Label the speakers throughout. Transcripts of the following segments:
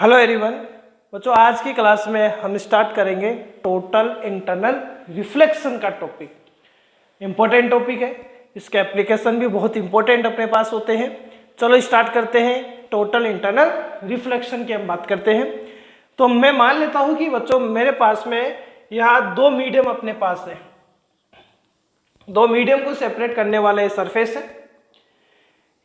Speaker 1: Hello everyone बच्चों, आज की क्लास में हम स्टार्ट करेंगे टोटल इंटरनल रिफ्लेक्शन का टॉपिक। इम्पोर्टेंट टॉपिक है, इसके एप्लीकेशन भी बहुत इंपॉर्टेंट अपने पास होते हैं। चलो स्टार्ट करते हैं। टोटल इंटरनल रिफ्लेक्शन की हम बात करते हैं। तो मैं मान लेता हूँ कि बच्चों मेरे पास में यहाँ दो मीडियम अपने पास है। दो मीडियम को सेपरेट करने वाला ये सरफेस है।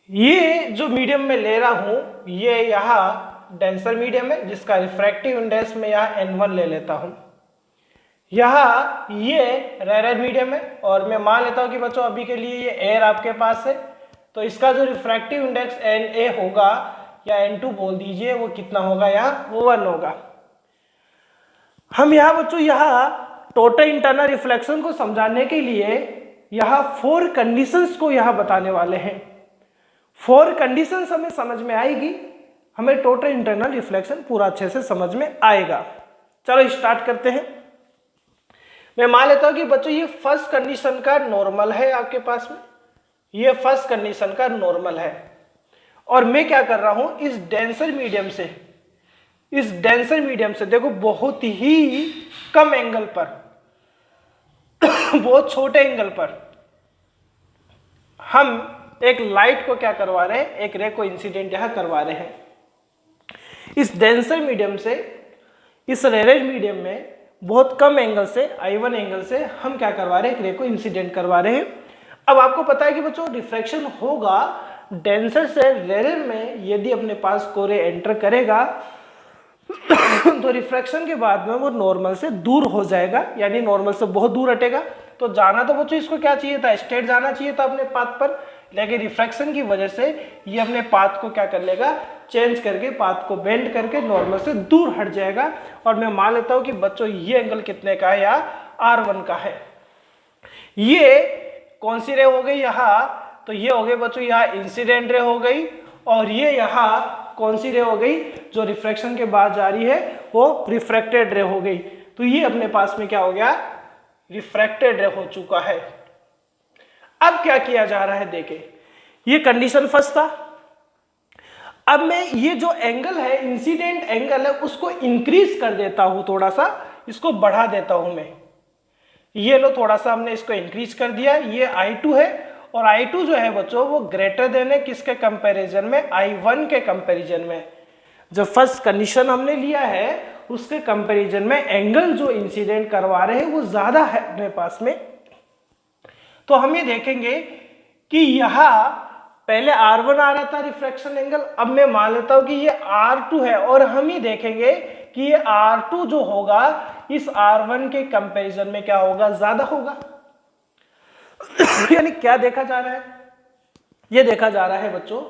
Speaker 1: ये जो मीडियम में ले रहा हूँ ये यहाँ डेंसर मीडियम है, जिसका रिफ्रैक्टिव इंडेक्स में यहाँ N1 ले लेता हूँ। यहाँ ये रेयर मीडियम है और मैं मान लेता हूँ कि बच्चों अभी के लिए ये एयर आपके पास है, तो इसका जो रिफ्रैक्टिव इंडेक्स Na होगा या N2 बोल दीजिए, वो कितना होगा, यहाँ वो 1 होगा। हम यहाँ बच्चों यहाँ टोटल इंटरनल रिफ्लेक्शन को समझाने के लिए यहाँ 4 कंडीशंस को यहाँ बताने वाले हैं। 4 कंडीशंस हमें समझ में आएगी, हमें टोटल इंटरनल रिफ्लेक्शन पूरा अच्छे से समझ में आएगा। चलो स्टार्ट करते हैं। मैं मान लेता हूं कि बच्चों ये फर्स्ट कंडीशन का नॉर्मल है आपके पास में, ये फर्स्ट कंडीशन का नॉर्मल है। और मैं क्या कर रहा हूं, इस डेंसर मीडियम से देखो बहुत ही कम एंगल पर बहुत छोटे एंगल पर हम एक लाइट को क्या करवा रहे हैं, एक रे को इंसिडेंट यहां करवा रहे हैं। इस डेंसर मीडियम से इस रेरेज मीडियम में बहुत कम एंगल से I1 एंगल से हम क्या करवा रहे हैं, एक रे को इंसिडेंट करवा रहे हैं। अब आपको पता है कि बच्चों रिफ्रैक्शन होगा डेंसर से रेरेज में, यदि अपने पास कोई रे एंटर करेगा तो रिफ्रैक्शन के बाद में वो नॉर्मल से दूर हो जाएगा, यानी नॉर्मल से बहुत दूर हटेगा। तो जाना तो बच्चों इसको क्या चाहिए था, स्ट्रेट जाना चाहिए था अपने पाथ पर, लेकिन रिफ्रैक्शन की वजह से ये अपने पाथ को क्या कर लेगा, चेंज करके पाथ को बेंड करके नॉर्मल से दूर हट जाएगा। और मैं मान लेता हूं कि बच्चों ये एंगल कितने का है, या R1 का है। ये कौन सी रे हो गई यहाँ, तो ये हो गई बच्चों यहाँ इंसिडेंट रे हो गई, और ये यहाँ कौन सी रे हो गई, जो रिफ्रैक्शन के बाद जा रही है वो रिफ्रैक्टेड रे हो गई। तो ये अपने पास में क्या हो गया, रिफ्रैक्टेड रे हो चुका है। अब क्या किया जा रहा है, देखें, ये कंडीशन फर्स्ट था। अब मैं ये जो एंगल है, इंसिडेंट एंगल है, उसको इंक्रीज कर देता हूं, थोड़ा सा इसको बढ़ा देता हूं मैं। ये लो थोड़ा सा हमने इसको इंक्रीज कर दिया, ये I2 है, और I2 जो है बच्चों वो ग्रेटर देन है किसके कंपैरिजन में, I1 के कंपैरिजन में। जब फर्स्ट कंडीशन हमने लिया है उसके कंपैरिजन में एंगल जो इंसिडेंट करवा रहे हैं वो ज्यादा है अपने पास में। तो हम ये देखेंगे कि यहाँ पहले R1 आ रहा था रिफ्रैक्शन एंगल, अब मैं मान लेता हूं कि ये R2 है, और हम ही देखेंगे कि ये R2 जो होगा इस R1 के कंपैरिजन में क्या होगा, ज्यादा होगा। यानी क्या देखा जा रहा है, ये देखा जा रहा है बच्चों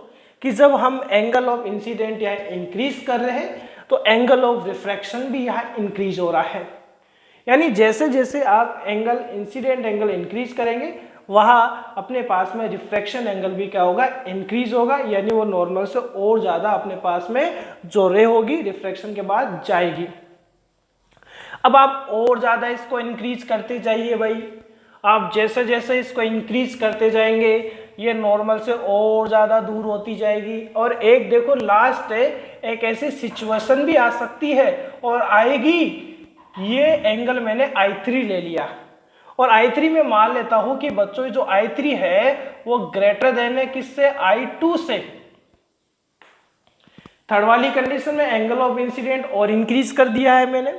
Speaker 1: कि जब हम एंगल ऑफ इंसिडेंट यहाँ इंक्रीज कर रहे हैं तो एंगल ऑफ रिफ्रैक्शन भी यहाँ इंक्रीज हो रहा है। यानी जैसे जैसे आप एंगल इंसिडेंट एंगल इंक्रीज करेंगे वहां अपने पास में रिफ्रैक्शन एंगल भी क्या होगा, इंक्रीज होगा, यानी वो नॉर्मल से और ज्यादा अपने पास में जो रे होगी रिफ्रैक्शन के बाद जाएगी। अब आप और ज्यादा इसको इंक्रीज करते जाइए भाई, आप जैसे जैसे इसको इंक्रीज करते जाएंगे ये नॉर्मल से और ज्यादा दूर होती जाएगी। और एक देखो लास्ट है, एक ऐसी सिचुएशन भी आ सकती है और आएगी, ये एंगल मैंने I3 ले लिया, और I3 में मान लेता हूं कि बच्चों जो I3 है वो ग्रेटर देन है किससे, I2 से। थर्ड वाली कंडीशन में एंगल ऑफ इंसिडेंट और इंक्रीज कर दिया है मैंने।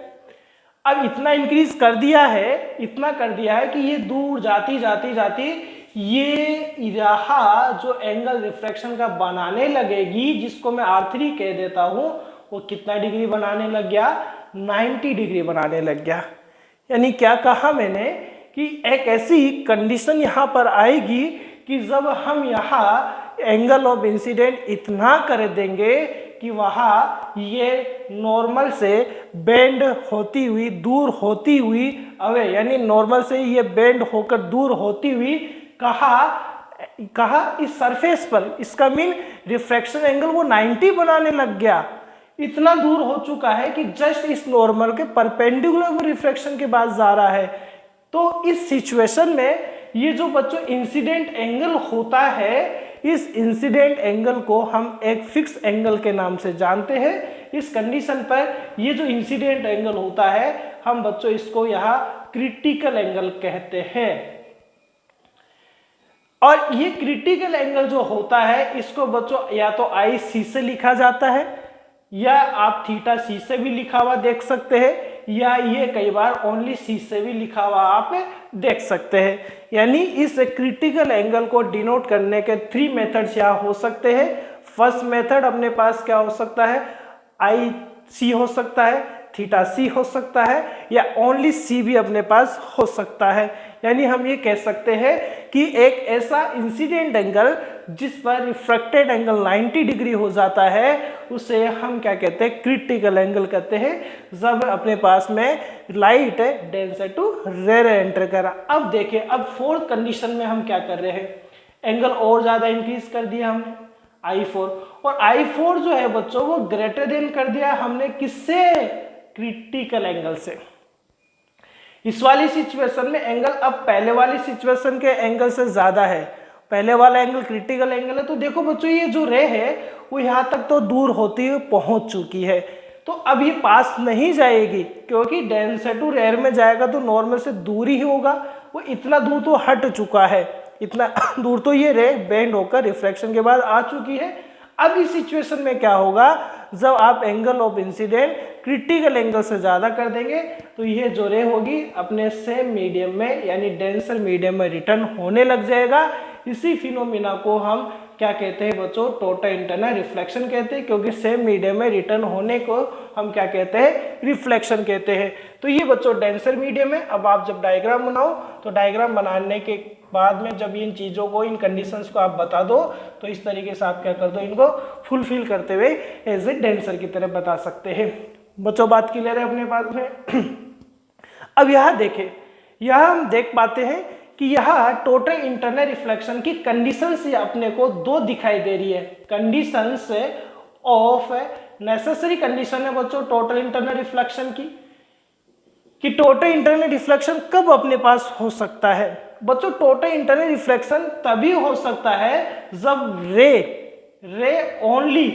Speaker 1: अब इतना इंक्रीज कर दिया है, इतना कर दिया है कि ये दूर जाती जाती जाती ये रहा जो एंगल रिफ्रैक्शन का बनाने लगेगी, जिसको मैं R3 कह देता हूं, वो कितना डिग्री बनाने लग गया, 90 डिग्री बनाने लग गया। यानी क्या कहा मैंने कि एक ऐसी कंडीशन यहां पर आएगी कि जब हम यहाँ एंगल ऑफ इंसिडेंट इतना कर देंगे कि वहां ये नॉर्मल से बेंड होती हुई दूर होती हुई अवे, यानी नॉर्मल से ये बेंड होकर दूर होती हुई कहा इस सरफेस पर, इसका मीन रिफ्रैक्शन एंगल वो 90 बनाने लग गया। इतना दूर हो चुका है कि जस्ट इस नॉर्मल के परपेंडिकुलर वो रिफ्रैक्शन के बाद जा रहा है। तो इस सिचुएशन में ये जो बच्चों इंसिडेंट एंगल होता है इस इंसिडेंट एंगल को हम एक फिक्स एंगल के नाम से जानते हैं। इस कंडीशन पर ये जो इंसिडेंट एंगल होता है हम बच्चों इसको यहाँ क्रिटिकल एंगल कहते हैं। और ये क्रिटिकल एंगल जो होता है इसको बच्चों या तो आई सी से लिखा जाता है या आप थीटा सी से भी लिखा हुआ देख सकते हैं, या ये कई बार ओनली सी से भी लिखा हुआ आप देख सकते हैं। यानी इस क्रिटिकल एंगल को डिनोट करने के 3 मेथड्स यहाँ हो सकते हैं। फर्स्ट मेथड अपने पास क्या हो सकता है, आई सी हो सकता है, थीटा सी हो सकता है, या ओनली सी भी अपने पास हो सकता है। यानी हम ये कह सकते हैं कि एक ऐसा इंसिडेंट एंगल जिस पर रिफ्रैक्टेड एंगल 90 डिग्री हो जाता है उसे हम क्या कहते हैं, क्रिटिकल एंगल कहते हैं, जब अपने पास में light denser to rare enter करा। अब देखिए, अब फोर्थ कंडीशन में हम क्या कर रहे हैं, एंगल और ज्यादा इंक्रीज कर दिया हमने I4, और I4 जो है बच्चों वो ग्रेटर देन कर दिया हमने किससे, क्रिटिकल एंगल से। इस वाली सिचुएशन में एंगल अब पहले वाली सिचुएशन के एंगल से ज्यादा है, पहले वाला एंगल क्रिटिकल एंगल है। तो देखो बच्चों ये जो रे है वो यहाँ तक तो दूर होती हुई पहुंच चुकी है, तो अब ये पास नहीं जाएगी क्योंकि डेंसर टू रेयर में जाएगा तो नॉर्मल से दूर ही होगा। वो इतना दूर तो हट चुका है, इतना दूर तो ये रे बेंड होकर रिफ्लेक्शन के बाद आ चुकी है। अब इस सिचुएशन में क्या होगा, जब आप angle of incident critical angle से ज्यादा कर देंगे तो ये जो रे होगी अपने सेम मीडियम में यानी डेंसर मीडियम में रिटर्न होने लग जाएगा। इसी फिनोमिना को हम क्या कहते हैं बच्चों, टोटल इंटरनल रिफ्लेक्शन कहते हैं, क्योंकि सेम मीडियम में रिटर्न होने को हम क्या कहते हैं, रिफ्लेक्शन कहते हैं। तो ये बच्चों डेंसर मीडियम है। अब आप जब डायग्राम बनाओ तो डायग्राम बनाने के बाद में जब इन चीज़ों को, इन कंडीशंस को आप बता दो तो इस तरीके से आप क्या कर दो, इनको फुलफिल करते हुए एज ए डेंसर की तरह बता सकते हैं। बच्चों बात क्लियर है अपने पास में। अब यहाँ देखें, यहाँ हम देख पाते हैं कि यहाँ टोटल इंटरनल रिफ्लेक्शन की कंडीशंस अपने को 2 दिखाई दे रही है। कंडीशंस ऑफ नेसेसरी कंडीशन है बच्चों टोटल इंटरनल रिफ्लेक्शन की, कि टोटल इंटरनल रिफ्लेक्शन कब अपने पास हो सकता है। बच्चों टोटल इंटरनल रिफ्लेक्शन तभी हो सकता है जब रे ओनली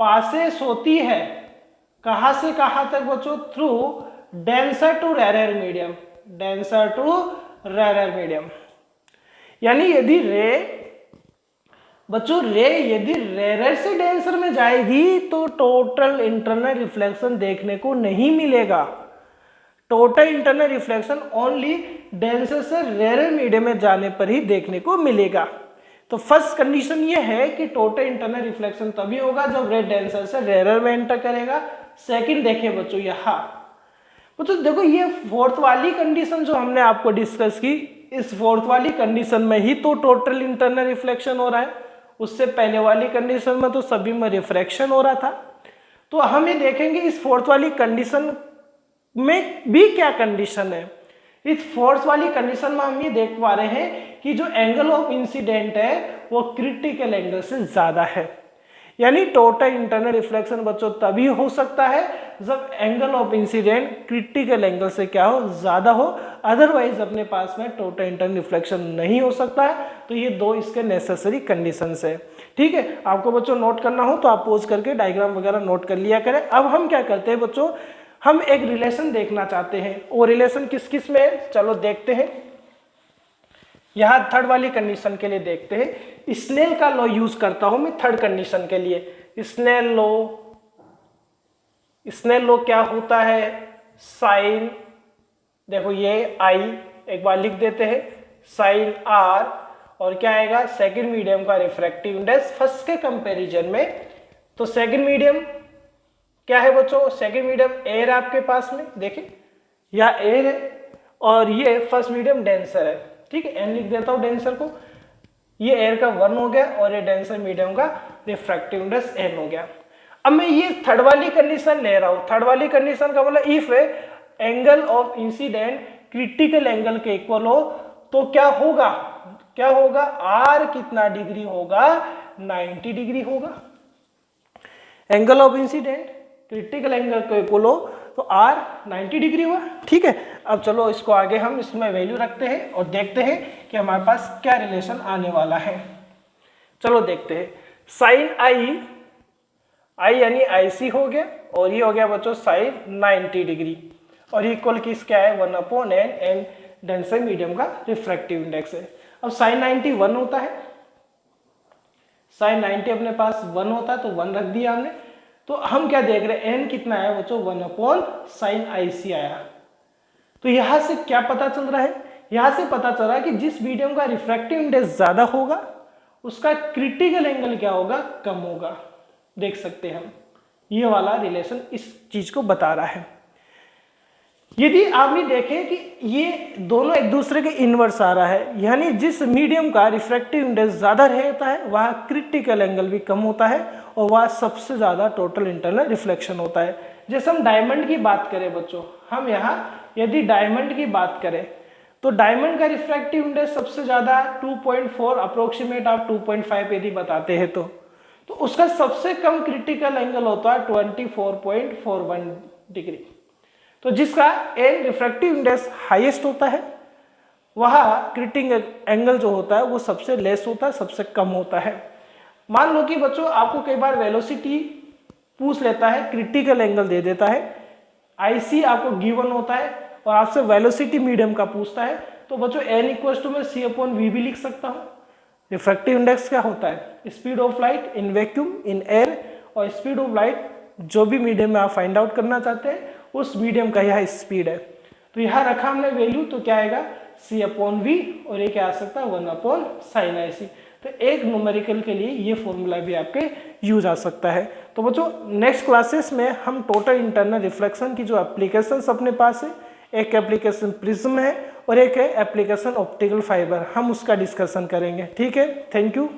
Speaker 1: पासेस होती है, कहां से कहां तक बच्चों, through denser to rare medium, denser to rare medium. यानी यदि यदि रेयर से डेंसर में जाएगी तो टोटल इंटरनल रिफ्लेक्शन देखने को नहीं मिलेगा। Total internal reflection only denser से रेयर मीडियम में जाने पर ही देखने को मिलेगा। तो फर्स्ट कंडीशन ये है कि टोटल इंटरनल रिफ्लेक्शन तभी होगा जब रे डेंसर से रेयर में एंटर करेगा। सेकंड देखिए बच्चों, यहाँ बच्चों देखो ये फोर्थ वाली कंडीशन जो हमने आपको डिस्कस की, इस फोर्थ वाली कंडीशन में ही तो टोटल इंटरनल रिफ्लेक्शन हो रहा है, उससे पहले वाली कंडीशन में तो सभी में रिफ्रैक्शन हो रहा था। तो हम ये देखेंगे इस फोर्थ वाली कंडीशन में भी क्या कंडीशन है। इस फोर्थ वाली कंडीशन में हम ये देख पा रहे हैं कि जो एंगल ऑफ इंसिडेंट है वो क्रिटिकल एंगल से ज्यादा है। यानी टोटल इंटरनल रिफ्लेक्शन बच्चों तभी हो सकता है जब angle of incident critical angle से क्या हो, ज्यादा हो। अदरवाइज अपने पास में टोटल इंटरनल रिफ्लेक्शन नहीं हो सकता है। तो ये 2 इसके नेसेसरी कंडीशंस है। ठीक है, आपको बच्चों नोट करना हो तो आप पोज करके डायग्राम वगैरह नोट कर लिया करें। अब हम क्या करते हैं बच्चों, हम एक रिलेशन देखना चाहते हैं। वो रिलेशन किस किस में है, चलो देखते हैं। यहां थर्ड वाली कंडीशन के लिए देखते हैं। स्नेल का लॉ यूज करता हूं मैं थर्ड कंडीशन के लिए। स्नेल लॉ क्या होता है, साइन, देखो ये आई एक बार लिख देते हैं, साइन आर, और क्या आएगा सेकंड मीडियम का रिफ्रैक्टिव इंडेक्स फर्स्ट के कंपैरिजन में। तो सेकंड मीडियम क्या है बच्चों, सेकंड मीडियम एयर आपके पास में, देखिए या एयर है, और ये फर्स्ट मीडियम डेंसर है। ठीक है, एन लिख देता हूं डेंसर को, ये एयर का 1 हो गया और ये डेंसर मीडियम का रिफ्रैक्टिव इंडेक्स n हो गया। अब मैं ये थर्ड वाली कंडीशन ले रहा हूं। थर्ड वाली कंडीशन का मतलब if angle of incident critical angle के इक्वल हो तो क्या होगा, आर कितना डिग्री होगा, 90 डिग्री होगा। Angle of incident critical angle के इक्वल हो तो आर 90 डिग्री हुआ। ठीक है, अब चलो इसको आगे हम इसमें वैल्यू रखते हैं और देखते हैं कि हमारे पास क्या रिलेशन आने वाला है। चलो देखते हैं। साइन आई यानी IC हो गया, और ये हो गया बच्चों साइन 90 डिग्री, और इक्वल किस क्या है 1/n, एन डेंसर मीडियम का रिफ्रैक्टिव इंडेक्स है। अब साइन 90 1 होता है, साइन 90 अपने पास 1 होता है, तो 1 रख दिया हमने। तो हम क्या देख रहे हैं, n कितना है बच्चों 1/sin IC आया। तो यहां से क्या पता चल रहा है, यहां से पता चल रहा है कि जिस मीडियम का रिफ्रैक्टिव इंडेक्स ज्यादा होगा उसका क्रिटिकल एंगल क्या होगा, कम होगा। देख सकते हैं हम, ये वाला रिलेशन इस चीज को बता रहा है। यदि आपने देखे कि ये दोनों एक दूसरे के इनवर्स आ रहा है, यानी जिस मीडियम का रिफ्रैक्टिव इंडेक्स ज्यादा रहता है वह क्रिटिकल एंगल भी कम होता है, और वह सबसे ज्यादा टोटल इंटरनल रिफ्लेक्शन होता है। जैसे हम डायमंड की बात करें बच्चों, हम यहाँ यदि डायमंड की बात करें तो डायमंड का रिफ्रैक्टिव इंडेक्स सबसे ज्यादा 2.4 अप्रोक्सीमेट आप 2.5 यदि बताते हैं तो उसका सबसे कम क्रिटिकल एंगल होता है 24.41 डिग्री। तो जिसका एन रिफ्रैक्टिव इंडेक्स हाईएस्ट होता है वह क्रिटिकल एंगल जो होता है वो सबसे लेस होता है, सबसे कम होता है। मान लो कि बच्चों आपको कई बार वेलोसिटी पूछ लेता है, क्रिटिकल एंगल दे देता है, IC आपको गिवन होता है और आपसे वेलोसिटी मीडियम का पूछता है, तो बच्चों n इक्वल्स टू मैं C/v भी लिख सकता हूँ। रिफ्रैक्टिव इंडेक्स क्या होता है, speed of light in vacuum in air, और स्पीड ऑफ लाइट जो भी मीडियम में आप फाइंड आउट करना चाहते हैं उस मीडियम का यह स्पीड है। तो यहाँ रखा हमने वैल्यू, तो क्या आएगा C/v, और ये क्या आ सकता है 1/sin IC। तो एक न्यूमेरिकल के लिए ये फॉर्मूला भी आपके यूज आ सकता है। तो बच्चों नेक्स्ट क्लासेस में हम टोटल इंटरनल रिफ्लेक्शन की जो एप्लीकेशंस अपने पास है, एक एप्लीकेशन प्रिज्म है और एक है एप्लीकेशन ऑप्टिकल फाइबर, हम उसका डिस्कशन करेंगे। ठीक है, थैंक यू।